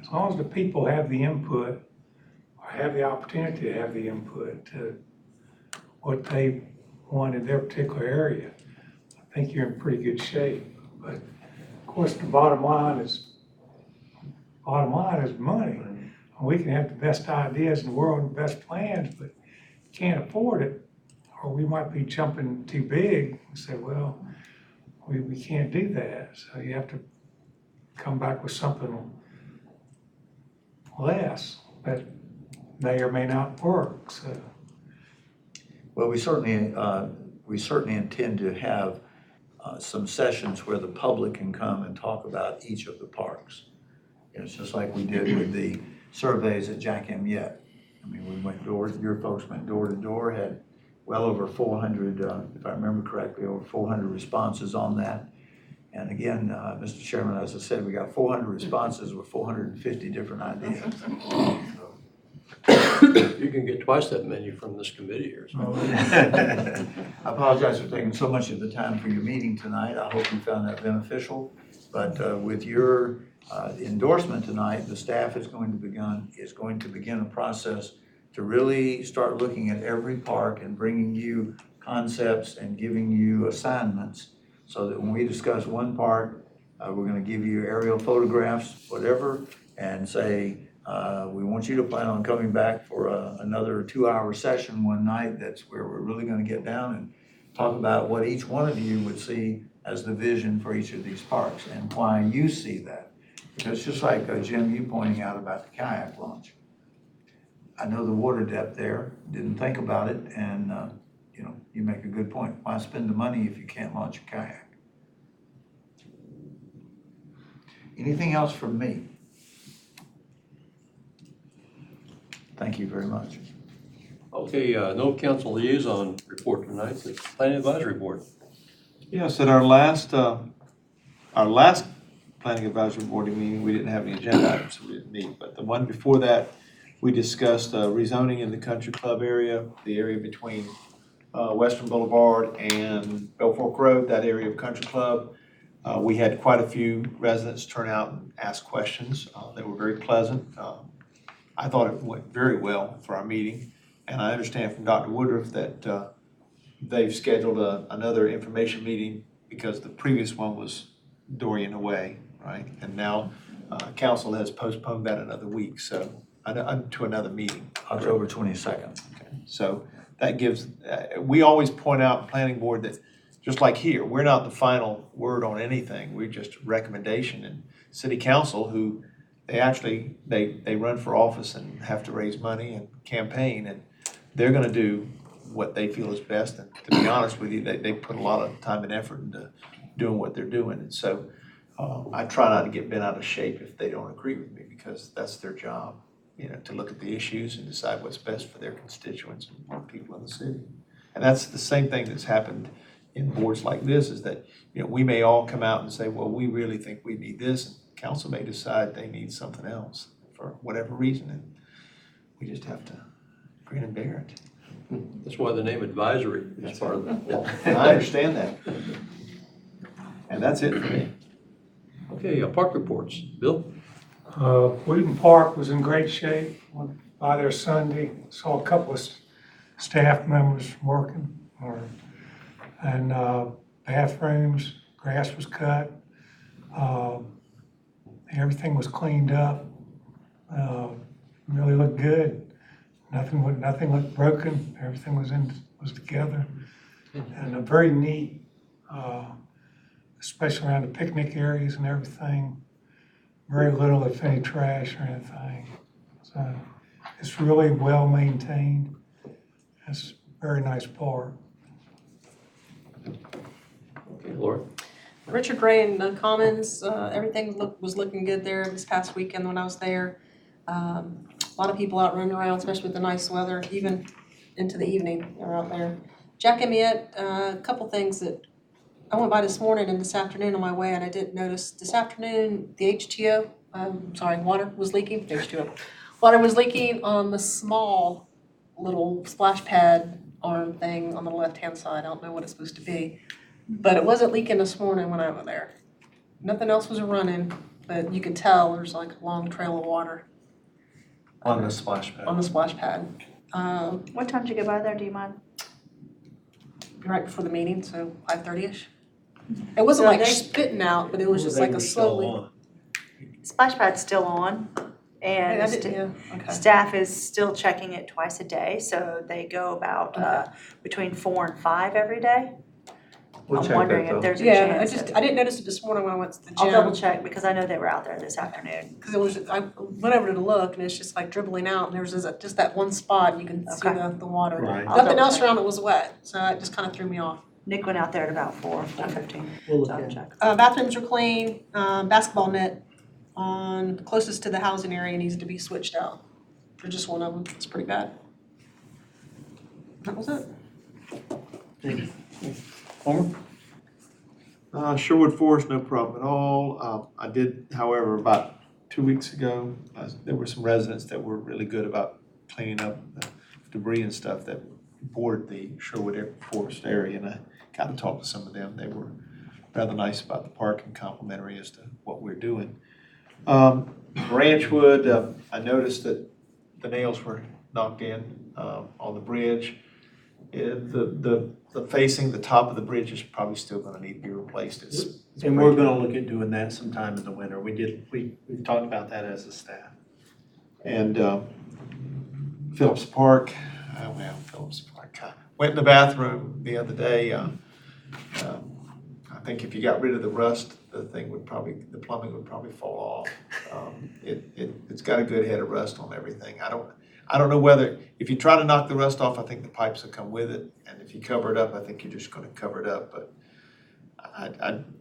As long as the people have the input, or have the opportunity to have the input to what they want in their particular area, I think you're in pretty good shape. But of course, the bottom line is Bottom line is money. We can have the best ideas in the world and the best plans, but can't afford it. Or we might be jumping too big and say, well, we can't do that. So you have to come back with something less that may or may not work, so. Well, we certainly intend to have some sessions where the public can come and talk about each of the parks. It's just like we did with the surveys at Jack M. Yet. I mean, your folks went door to door, had well over 400, if I remember correctly, over 400 responses on that. And again, Mr. Chairman, as I said, we got 400 responses with 450 different ideas. You can get twice that many from this committee here. So. I apologize for taking so much of the time for your meeting tonight. I hope you found that beneficial. But with your endorsement tonight, the staff is going to begin a process to really start looking at every park and bringing you concepts and giving you assignments so that when we discuss one park, we're going to give you aerial photographs, whatever, and say, we want you to plan on coming back for another 2-hour session one night. That's where we're really going to get down and talk about what each one of you would see as the vision for each of these parks and why you see that. Because just like Jim, you pointing out about the kayak launch. I know the water depth there, didn't think about it, and you make a good point. Why spend the money if you can't launch a kayak? Anything else from me? Thank you very much. Okay, no council liaison report tonight. The Planning Advisory Board. Yes, at our last planning advisory board meeting, we didn't have any agenda items, so we didn't meet. But the one before that, we discussed rezoning in the country club area, the area between Western Boulevard and Bell Fork Road, that area of country club. We had quite a few residents turn out and ask questions. They were very pleasant. I thought it went very well for our meeting. And I understand from Dr. Woodruff that they've scheduled another information meeting because the previous one was Dorian away, right? And now council has postponed that another week, so to another meeting. October 22nd. Okay. So that gives, we always point out in planning board that just like here, we're not the final word on anything. We're just a recommendation. And city council, who they run for office and have to raise money and campaign, and they're gonna do what they feel is best. And to be honest with you, they put a lot of time and effort into doing what they're doing. And so I try not to get bent out of shape if they don't agree with me, because that's their job, to look at the issues and decide what's best for their constituents and people in the city. And that's the same thing that's happened in boards like this, is that, we may all come out and say, well, we really think we need this, and council may decide they need something else for whatever reason, and we just have to grin and bear it. That's why the name advisory is part of that. I understand that. And that's it for me. Okay, park reports. Bill? Wooten Park was in great shape. Went by there Sunday, saw a couple of staff members working, and bathrooms, grass was cut. Everything was cleaned up. Really looked good. Nothing looked broken. Everything was together, and very neat, especially around the picnic areas and everything. Very little, if any, trash or anything. So it's really well maintained. It's a very nice park. Okay, Laura? Richard Ray in the Commons, everything was looking good there this past weekend when I was there. A lot of people out running around, especially with the nice weather, even into the evening, they're out there. Jack and Miette, a couple things that I went by this morning and this afternoon on my way, and I didn't notice. This afternoon, the water was leaking, H2O. Water was leaking on the small little splash pad arm thing on the left-hand side. I don't know what it's supposed to be. But it wasn't leaking this morning when I was there. Nothing else was running, but you could tell there's like a long trail of water On the splash pad. on the splash pad. What time did you get by there, do you mind? Right before the meeting, so 5:30ish. It wasn't like spitting out, but it was just like a slowly. Splash pad's still on, and I didn't, yeah, okay. staff is still checking it twice a day, so they go about between 4 and 5 every day. We'll I'm check wondering that, if there's a Yeah, chance. I didn't notice it this morning when I went to the gym. I'll double check because I know they were out there this afternoon. Because I went over to look and it's just like dribbling out and there was just that one spot and you can see Okay. the water. Right. I'll Nothing double else check. around it was wet, so it just kind of threw me off. Nick went out there at about 4:15. We'll look Double at it. check. Bathrooms are clean, basketball net on closest to the housing area needs to be switched out. For just one of them, it's pretty bad. That was it. Homer? Sherwood Forest, no problem at all. I did, however, about 2 weeks ago, there were some residents that were really good about cleaning up the debris and stuff that board the Sherwood Forest area, and I got to talk to some of them. They were rather nice about the park and complimentary as to what we're doing. Branchwood, I noticed that the nails were knocked in on the bridge. The facing, the top of the bridge is probably still gonna need to be replaced. It's And we're gonna look at doing that sometime in the winter. We talked about that as a staff. And Phillips Park, Phillips Park, I went in the bathroom the other day. I think if you got rid of the rust, the plumbing would probably fall off. It's got a good head of rust on everything. I don't know whether, if you try to knock the rust off, I think the pipes will come with it. And if you cover it up, I think you're just gonna cover it up. But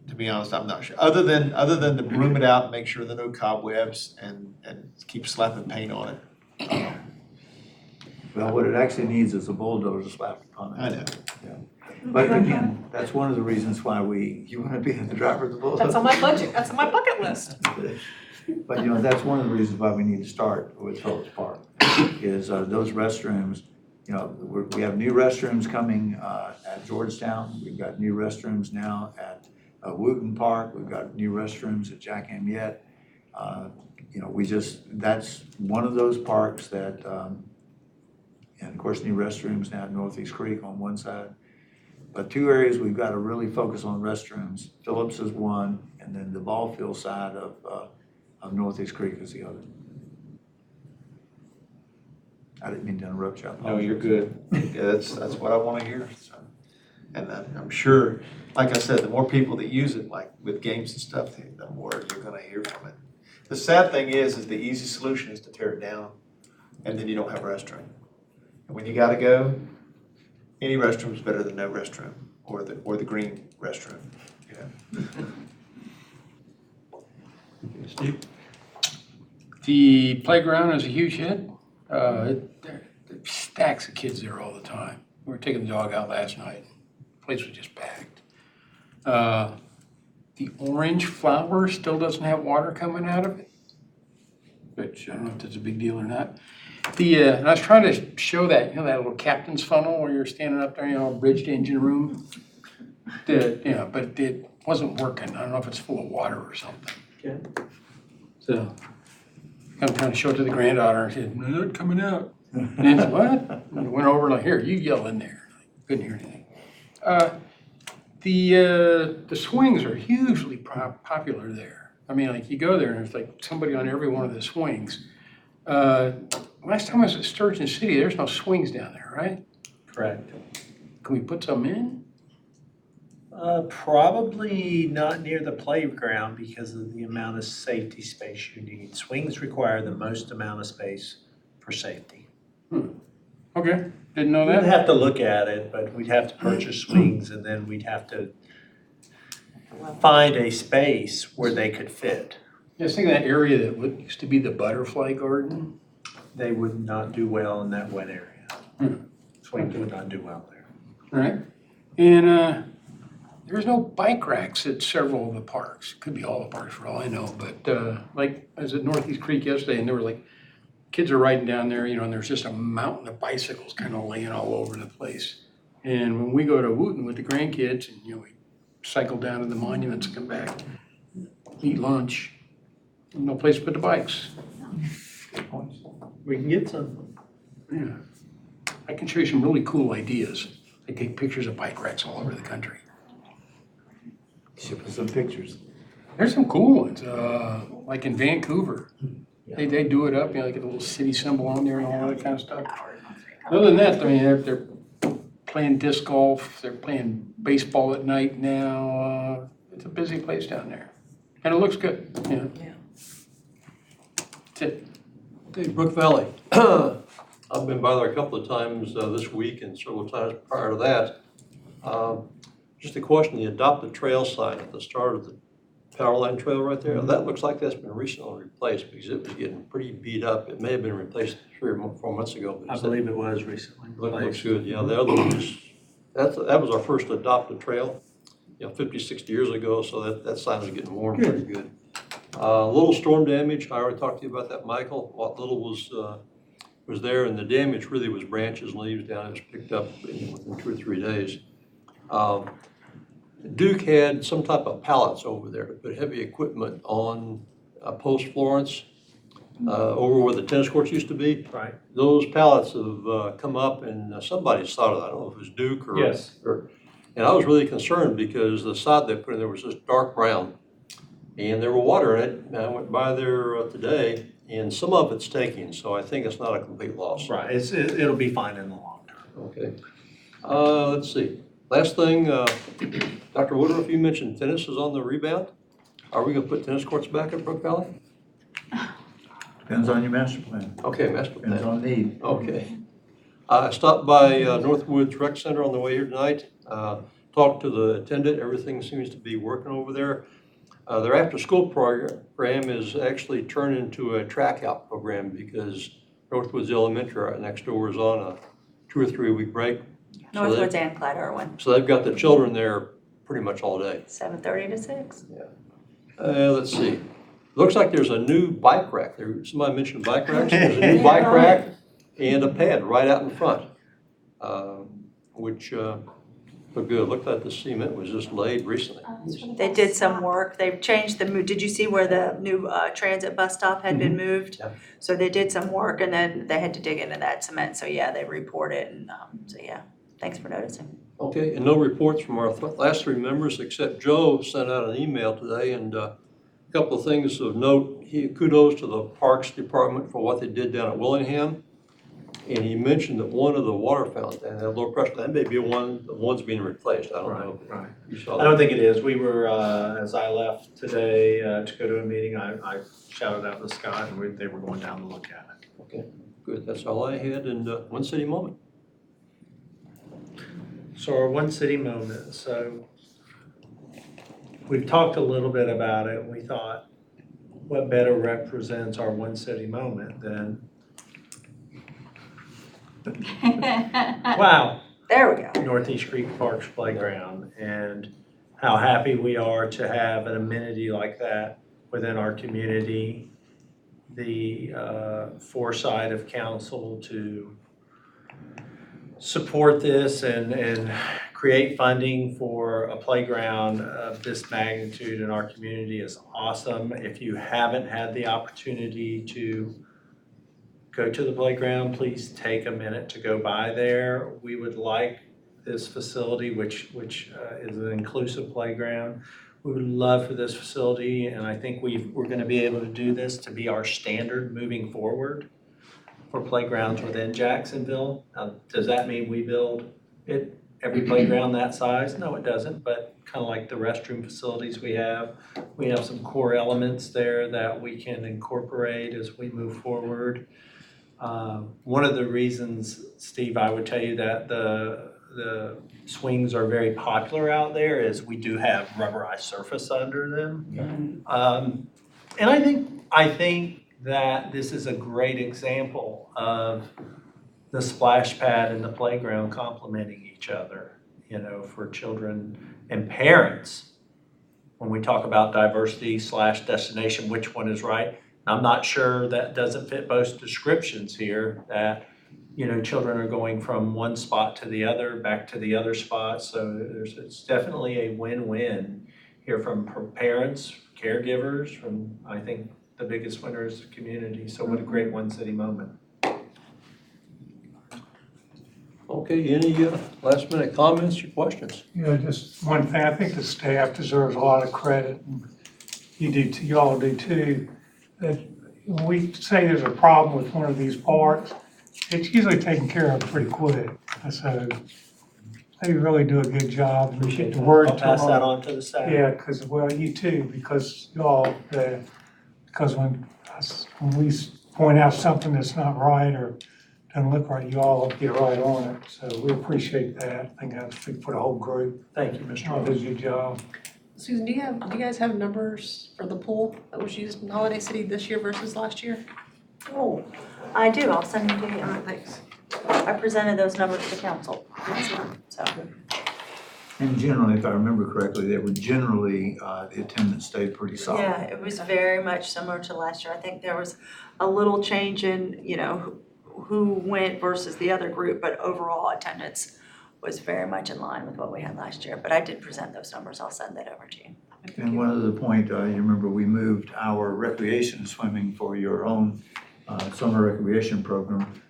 to be honest, I'm not sure. Other than to broom it out and make sure there are no cobwebs and keep slapping paint on it. Well, what it actually needs is a bulldozer slapped upon it. I know. But again, that's one of the reasons why you want to be the driver of the bulldozer. That's on my budget, that's on my bucket list. But that's one of the reasons why we need to start with Phillips Park, is those restrooms. We have new restrooms coming at Georgetown. We've got new restrooms now at Wooten Park. We've got new restrooms at Jack Amyette. That's one of those parks that, and of course, new restrooms now at Northeast Creek on one side. But two areas we've got to really focus on restrooms. Phillips is one, and then the ball field side of Northeast Creek is the other. I didn't mean to interrupt you. No, you're good. Yeah, that's what I want to hear. So, and I'm sure, like I said, the more people that use it, like with games and stuff, the more you're going to hear from it. The sad thing is the easy solution is to tear it down, and then you don't have a restroom. And when you got to go, any restroom is better than no restroom, or the green restroom. Yeah. Steve? The playground is a huge hit. There stacks of kids there all the time. We were taking the dog out last night. The place was just packed. The orange flower still doesn't have water coming out of it, which I don't know if that's a big deal or not. And I was trying to show that, that little captain's funnel where you're standing up there, bridged engine room. But it wasn't working. I don't know if it's full of water or something. Okay. So I'm trying to show it to the granddaughter and said, "No, not coming out." And I said, "What?" And I went over like, "Here, you yell in there." Couldn't hear anything. The swings are hugely popular there. I mean, like you go there and there's like somebody on every one of the swings. Last time I was at Sturgeon City, there's no swings down there, right? Correct. Can we put some in? Probably not near the playground because of the amount of safety space you need. Swings require the most amount of space for safety. Okay, didn't know We'd that. have to look at it, but we'd have to purchase swings and then we'd have to find a space where they could fit. I was thinking that area that used to be the butterfly garden. They would not do well in that wet area. Swings would not do well there. All right. And there's no bike racks at several of the parks. Could be all the parks for all I know. But like I was at Northeast Creek yesterday and there were like, kids are riding down there, and there's just a mountain of bicycles kind of laying all over the place. And when we go to Wooten with the grandkids and, we cycle down to the monuments and come back, eat lunch, no place to put the bikes. We can get some. Yeah. I can show you some really cool ideas. I take pictures of bike racks all over the country. Ship us some pictures. There's some cool ones, like in Vancouver. They do it up, like a little city symbol on there and all that kind of stuff. Other than that, I mean, they're playing disc golf, they're playing baseball at night now. It's a busy place down there. And it looks good, Yeah. That's it. Okay, Brook Valley. I've been by there a couple of times this week and several times prior to that. Just a question, the Adopt a Trail sign at the start of the power line trail right there, that looks like that's been recently replaced because it was getting pretty beat up. It may have been replaced 3 or 4 months ago. But I believe it was recently Looks replaced. good, yeah. The other one was, that was our first Adopt a Trail, 50, 60 years ago, so that sign is getting worn pretty good. Little storm damage, I already talked to you about that, Michael. What little was there, and the damage really was branches and leaves down. It was picked up within 2 or 3 days. Duke had some type of pallets over there to put heavy equipment on Post Florence, over where the tennis courts used to be. Right. Those pallets have come up and somebody saw it. I don't know if it was Duke or. Yes. And I was really concerned because the sod they put in there was just dark brown. And there were water in it. And I went by there today and some of it's taking, so I think it's not a complete loss. Right, it'll be fine in the long term. Okay. Let's see. Last thing, Dr. Woodruff, you mentioned tennis is on the rebound. Are we gonna put tennis courts back at Brook Valley? Depends on your master plan, Okay, master depends plan. on need. Okay. I stopped by Northwoods Rec Center on the way here tonight. Talked to the attendant. Everything seems to be working over there. Their after-school program is actually turned into a track-out program because Northwoods Elementary right next door is on a 2 or 3 week break. Northwoods and Clyde Irwin, So they've got the children there pretty much all day. 7:30 to 6. Let's see. Looks like there's a new bike rack. Somebody mentioned bike racks. There's a new bike rack and a pad right out in front, which looked good. Looked like the cement was just laid recently. They did some work. They've changed did you see where the new transit bus stop had been moved? Yeah. So they did some work and then they had to dig into that cement. So yeah, they report it and so yeah, thanks for noticing. Okay, and no reports from our last 3 members except Joe sent out an email today and a couple of things of note. Kudos to the Parks Department for what they did down at Willingham. And he mentioned that one of the water fountains, and that low pressure, that may be the one's being replaced. I don't know. Right. You saw I don't that? think it is. We were, as I left today to go to a meeting, I shouted out to Scott and they were going down to look at it. Okay, good. That's all I had. And one city moment. So our one city moment, so we've talked a little bit about it. We thought what better represents our one city moment than, wow, There we go. Northeast Creek Parks Playground and how happy we are to have an amenity like that within our community. The foresight of council to support this and create funding for a playground of this magnitude in our community is awesome. If you haven't had the opportunity to go to the playground, please take a minute to go by there. We would like this facility, which is an inclusive playground. We would love for this facility, and I think we're gonna be able to do this to be our standard moving forward for playgrounds within Jacksonville. Now, does that mean we build every playground that size? No, it doesn't, but kind of like the restroom facilities we have some core elements there that we can incorporate as we move forward. One of the reasons, Steve, I would tell you that the swings are very popular out there is we do have rubberized surface under them. And I think that this is a great example of the splash pad and the playground complementing each other, for children and parents. When we talk about diversity / destination, which one is right? I'm not sure that doesn't fit both descriptions here, that, children are going from one spot to the other, back to the other spot. So it's definitely a win-win here from parents, caregivers, from, I think, the biggest winner is the community. So what a great one city moment. Okay, any last minute comments or questions? Just one thing, I think the staff deserves a lot of credit. you do, you all do too, that when we say there's a problem with one of these parks, it's usually taken care of pretty quick. So they really do a good job and get the word I'll to pass that them. on to the staff. Yeah, because, well, you too, because y'all, because when we point out something that's not right or doesn't look right, you all get right on it. So we appreciate that. I think I speak for the whole group. Thank you, Mr. Y'all Ross. did a good job. Susan, do you guys have numbers for the pool that was used in Holiday City this year versus last year? Oh, I do, I'll send them to All you. right, thanks. I presented those numbers to council, so. And generally, if I remember correctly, they were generally, the attendance stayed pretty solid. Yeah, it was very much similar to last year. I think there was a little change in, who went versus the other group, but overall attendance was very much in line with what we had last year. But I did present those numbers. I'll send that over to you. And one other point, you remember we moved our recreation swimming for your own summer recreation program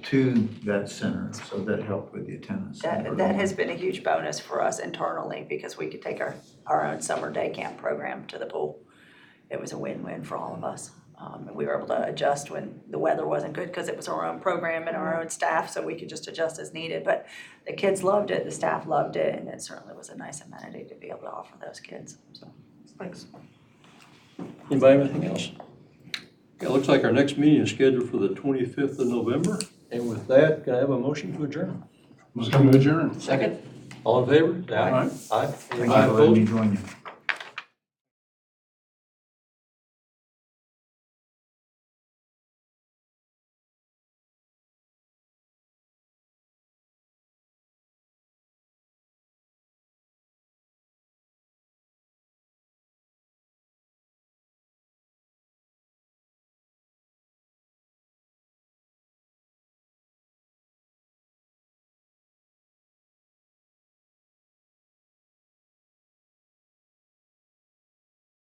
to that center, so that helped with the attendance. That has been a huge bonus for us internally because we could take our own summer day camp program to the pool. It was a win-win for all of us. And we were able to adjust when the weather wasn't good because it was our own program and our own staff, so we could just adjust as needed. But the kids loved it, the staff loved it, and it certainly was a nice amenity to be able to offer those kids, so. Thanks. Anybody have anything else? Okay, it looks like our next meeting is scheduled for the 25th of November. And with that, can I have a motion to adjourn? Motion to adjourn. Second. All in favor? Say Aye. Aye. Thank you for letting me join you.